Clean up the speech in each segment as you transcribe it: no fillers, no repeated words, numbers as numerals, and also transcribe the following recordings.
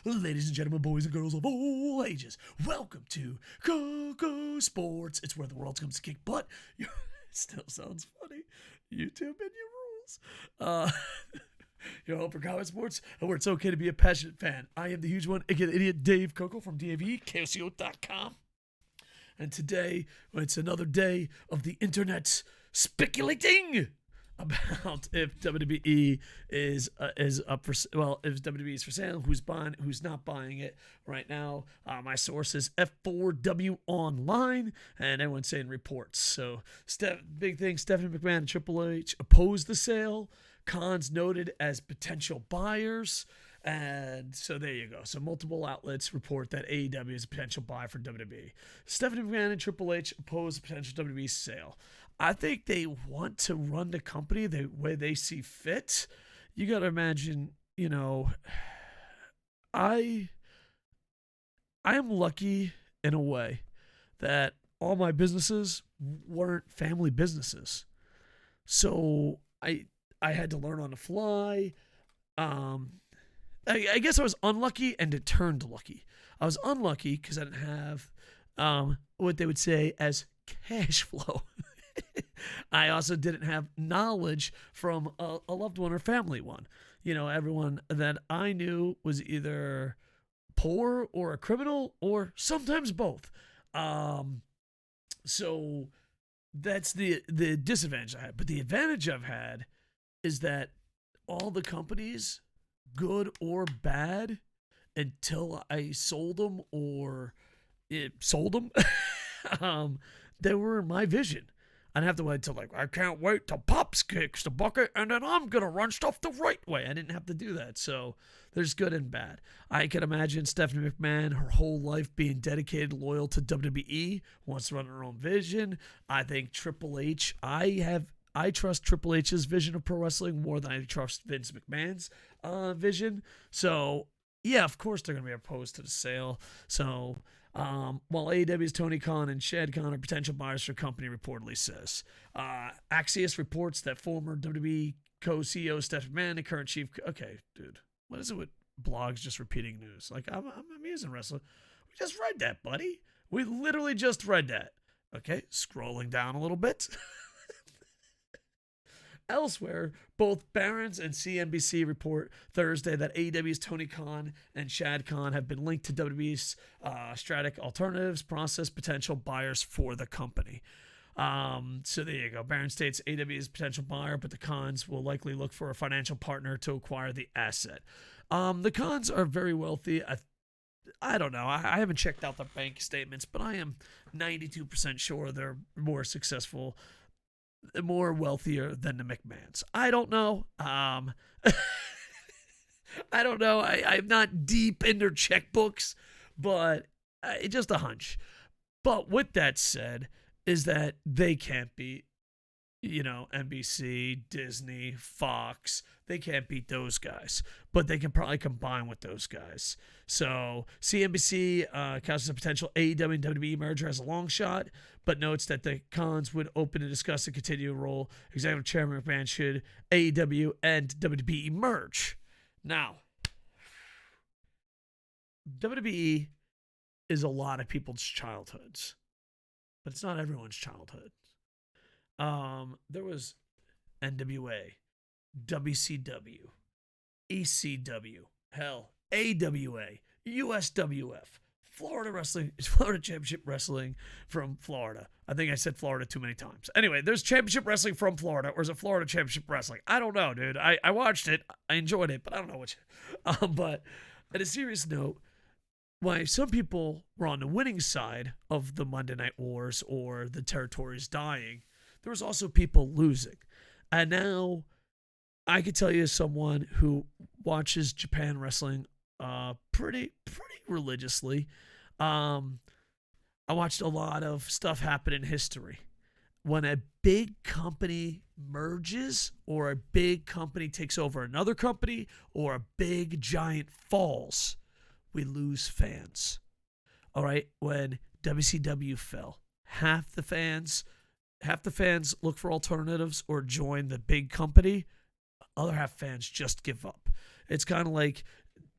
Ladies and gentlemen, boys and girls of all ages, welcome to KocoSports. It's where the world comes to kick butt. It still sounds funny. YouTube and your rules. Your home for KocoSports, and where it's okay to be a passionate fan. I am the huge one, aka the idiot Dave Koco from KocoSports.com. And today, it's another day of the internet speculating about if WWE is up for, well, if WWE is for sale, who's buying, who's not buying it right now. My source is F4W Online, and everyone's saying reports. So big thing, Stephanie McMahon and Triple H opposed the sale. Cons noted as potential buyers. And so there you go. So multiple outlets report that AEW is a potential buy for WWE. Stephanie McMahon and Triple H oppose a potential WWE sale. I think they want to run the company the way they see fit. You got to imagine, I am lucky in a way that all my businesses weren't family businesses. So I had to learn on the fly. I guess I was unlucky and it turned lucky. I was unlucky because I didn't have what they would say as cash flow. I also didn't have knowledge from a loved one or family one. Everyone that I knew was either poor or a criminal or sometimes both. So that's the disadvantage I had. But the advantage I've had is that all the companies, good or bad, until I sold them or it sold them, they were in my vision. I'd have to wait till I can't wait till Pops kicks the bucket and then I'm going to run stuff the right way. I didn't have to do that. So there's good and bad. I can imagine Stephanie McMahon, her whole life being dedicated, loyal to WWE, wants to run her own vision. I think Triple H, I trust Triple H's vision of pro wrestling more than I trust Vince McMahon's vision. So, yeah, of course they're going to be opposed to the sale. So, while AEW's Tony Khan and Shad Khan are potential buyers for company, reportedly says. Axios reports that former WWE co-CEO Stephanie McMahon and current chief... Okay, dude, what is it with blogs just repeating news? I'm amusing wrestler. We just read that, buddy. We literally just read that. Okay, scrolling down a little bit. Elsewhere, both Barron's and CNBC report Thursday that AEW's Tony Khan and Shad Khan have been linked to WWE's strategic alternatives process potential buyers for the company. So there you go. Barron states AEW is a potential buyer, but the Khans will likely look for a financial partner to acquire the asset. The Khans are very wealthy. I don't know. I haven't checked out their bank statements, but I am 92% sure they're more successful, more wealthier than the McMahons. I don't know. I don't know. I'm not deep in their checkbooks, but just a hunch. But with that said, is that they can't beat, NBC, Disney, Fox. They can't beat those guys, but they can probably combine with those guys. So CNBC counts as a potential AEW and WWE merger as a long shot, but notes that the Khans would open to discuss a continued role. Executive Chairman McMahon should AEW and WWE merge. Now, WWE is a lot of people's childhoods, but it's not everyone's childhood. There was NWA, WCW, ECW, hell, AWA, USWF, Florida Championship Wrestling from Florida. I think I said Florida too many times. Anyway, there's Championship Wrestling from Florida, or is it Florida Championship Wrestling? I don't know, dude. I watched it. I enjoyed it, but I don't know which. But on a serious note, why some people were on the winning side of the Monday Night Wars or the territories dying, there was also people losing. And now I could tell you as someone who watches Japan wrestling pretty religiously, I watched a lot of stuff happen in history. When a big company merges or a big company takes over another company or a big giant falls, we lose fans. All right, when WCW fell, half the fans look for alternatives or join the big company. Other half fans just give up. It's kind of like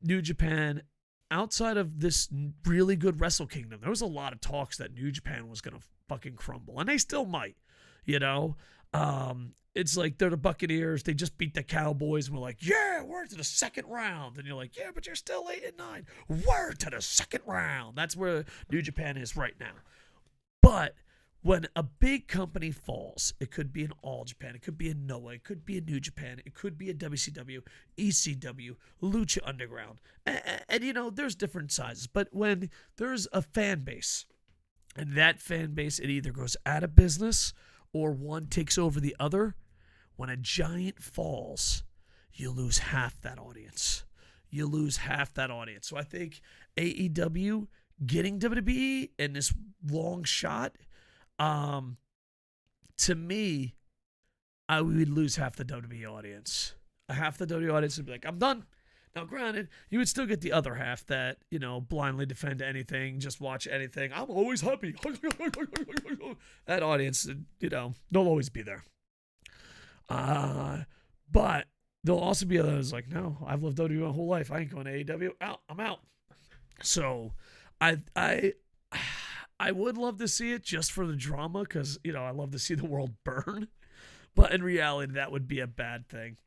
New Japan outside of this really good Wrestle Kingdom, there was a lot of talks that New Japan was going to fucking crumble, and they still might, you know? It's like they're the Buccaneers. They just beat the Cowboys, and we're like, yeah, we're to the second round. And you're like, yeah, but you're still 8-9. We're to the second round. That's where New Japan is right now. But when a big company falls, it could be an All Japan, it could be a Noah, it could be a New Japan, it could be a WCW, ECW, Lucha Underground. And you know, there's different sizes. But when there's a fan base, and that fan base, it either goes out of business or one takes over the other, when a giant falls, you lose half that audience. You lose half that audience. So I think AEW getting WWE in this long shot, to me, I would lose half the WWE audience. Half the WWE audience would be like, I'm done. Now, granted, you would still get the other half that, you know, blindly defend anything, just watch anything. I'm always happy. That audience, you know, they'll always be there. But there'll also be others like, no, I've lived WWE my whole life. I ain't going to AEW. I'm out. So I would love to see it just for the drama because, you know, I love to see the world burn. But in reality, that would be a bad thing.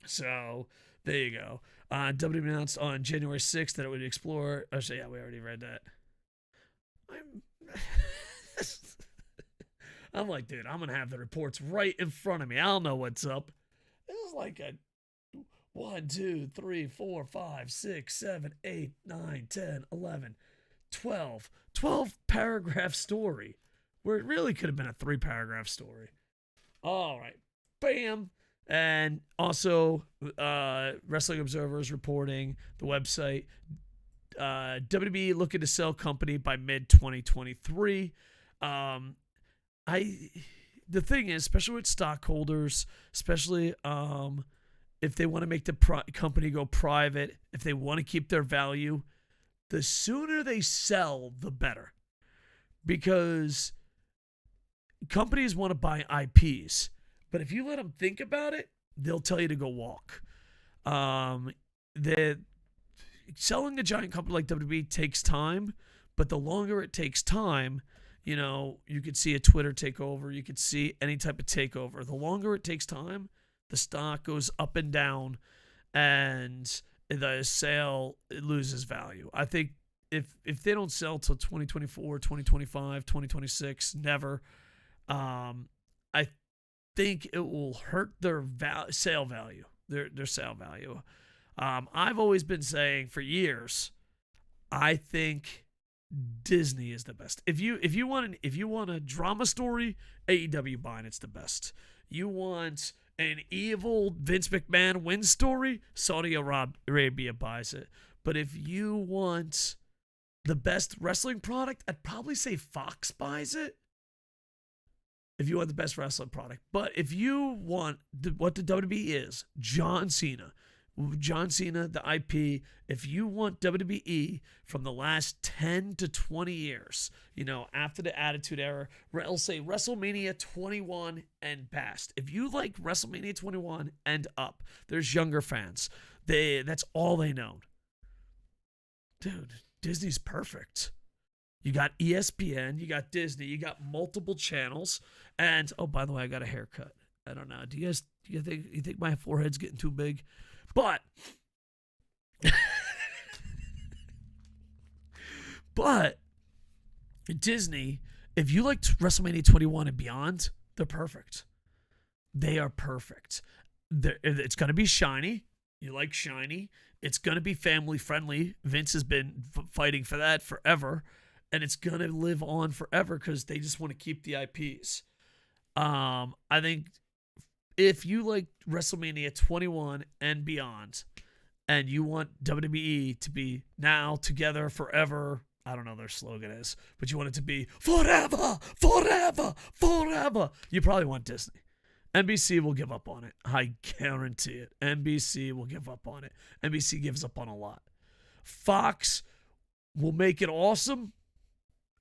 So there you go. WWE announced on January 6th that it would explore. Oh, so yeah, we already read that. I'm like, dude, I'm going to have the reports right in front of me. I'll know what's up. This is like a 1, 2, 3, 4, 5, 6, 7, 8, 9, 10, 11, 12 paragraph story where it really could have been a 3-paragraph story. All right. Bam. And also, Wrestling Observer's reporting, the website, WWE looking to sell company by mid-2023. The thing is, especially with stockholders, especially if they want to make the company go private, if they want to keep their value, the sooner they sell, the better. Because companies want to buy IPs, but if you let them think about it, they'll tell you to go walk. Selling a giant company like WWE takes time, but the longer it takes time, you know, you could see a Twitter takeover, you could see any type of takeover. The longer it takes time, the stock goes up and down, and the sale, it loses value. I think if they don't sell till 2024, 2025, 2026, never, I think it will hurt their sale value, their sale value. I've always been saying for years, I think Disney is the best. If you want a drama story, AEW buying it's the best. You want an evil Vince McMahon win story, Saudi Arabia buys it. But if you want the best wrestling product, I'd probably say Fox buys it. If you want the best wrestling product. But if you want what the WWE is, John Cena, the IP, if you want WWE from the last 10 to 20 years, you know, after the Attitude Era, I'll say WrestleMania 21 and past. If you like WrestleMania 21 and up, there's younger fans. That's all they know. Dude, Disney's perfect. You got ESPN, you got Disney, you got multiple channels, and oh, by the way, I got a haircut. I don't know. Do you think my forehead's getting too big? But Disney, if you liked WrestleMania 21 and beyond, they're perfect. They are perfect. It's going to be shiny. You like shiny. It's going to be family friendly. Vince has been fighting for that forever, and it's going to live on forever because they just want to keep the IPs. I think if you like WrestleMania 21 and beyond, and you want WWE to be now, together, forever, I don't know what their slogan is, but you want it to be forever, forever, forever, you probably want Disney. NBC will give up on it. I guarantee it. NBC will give up on it. NBC gives up on a lot. Fox will make it awesome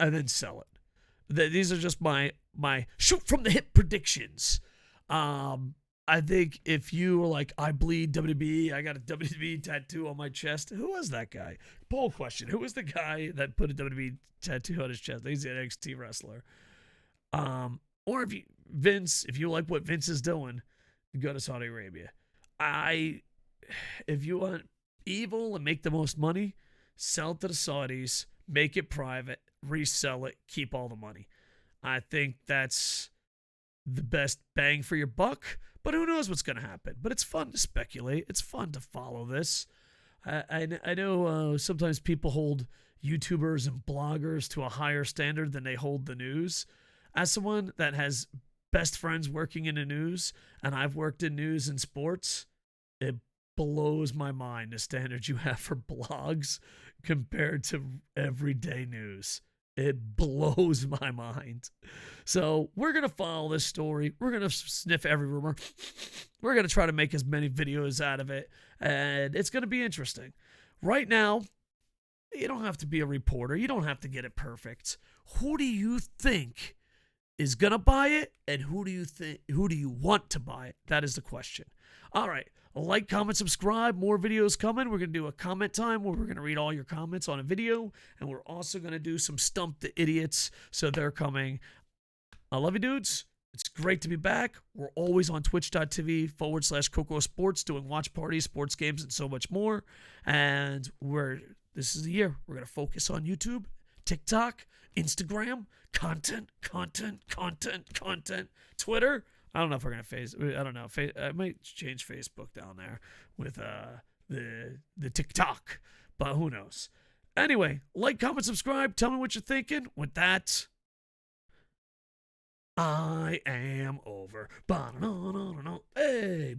and then sell it. These are just my shoot from the hip predictions. I I think if you were like, I bleed WWE, I got a WWE tattoo on my chest. Who was that guy? Poll question. Who was the guy that put a WWE tattoo on his chest? He's an NXT wrestler. Or if you like what Vince is doing, go to Saudi Arabia. If you want evil and make the most money, sell it to the Saudis, make it private, resell it, keep all the money. I think that's the best bang for your buck, but who knows what's going to happen. But it's fun to speculate. It's fun to follow this. I know sometimes people hold YouTubers and bloggers to a higher standard than they hold the news. As someone that has best friends working in the news, and I've worked in news and sports, it blows my mind the standards you have for blogs compared to everyday news. It blows my mind. So we're going to follow this story. We're going to sniff every rumor. We're going to try to make as many videos out of it. And it's going to be interesting. Right now, you don't have to be a reporter. You don't have to get it perfect. Who do you think is going to buy it? And who do you want to buy it? That is the question. All right. Like, comment, subscribe. More videos coming. We're going to do a comment time where we're going to read all your comments on a video. And we're also going to do some Stump the Idiots. So they're coming. I love you, dudes. It's great to be back. We're always on twitch.tv/KocoSports doing watch parties, sports games, and so much more. And this is the year. We're going to focus on YouTube, TikTok, Instagram, content, Twitter. I don't know if we're going to I don't know. I might change Facebook down there with the TikTok, but who knows? Anyway, like, comment, subscribe. Tell me what you're thinking. With that, I am over. Hey,